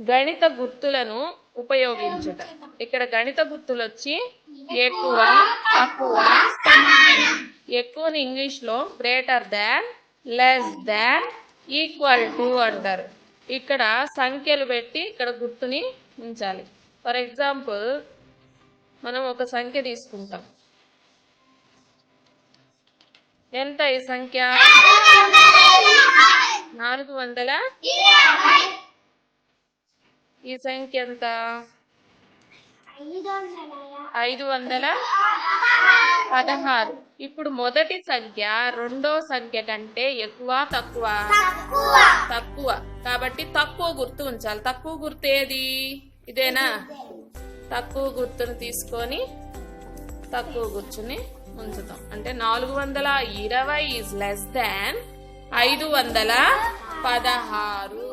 గణిత గుర్తులను ఉపయోగించుట. ఇక్కడ గణిత గుర్తులు వచ్చి ఎక్కువ, తక్కువ. ఎక్కువని ఇంగ్లీష్లో greater than, less than, equal to అంటారు. ఇక్కడ సంఖ్యలు పెట్టి ఇక్కడ గుర్తుని ఉంచాలి. ఫర్ ఎగ్జాంపుల్ మనం ఒక సంఖ్య తీసుకుంటాం. ఎంత ఈ సంఖ్య? 400. ఈ సంఖ్య ఎంత? 516. ఇప్పుడు మొదటి సంఖ్య రెండో సంఖ్య కంటే ఎక్కువ, తక్కువ? తక్కువ. కాబట్టి తక్కువ గుర్తు ఉంచాలి. తక్కువ గుర్తు ఏది? ఇదేనా? తక్కువ గుర్తును తీసుకొని తక్కువ గుర్తుని ఉంచుతాం. అంటే 420 ఈజ్ లెస్ దాన్ 516.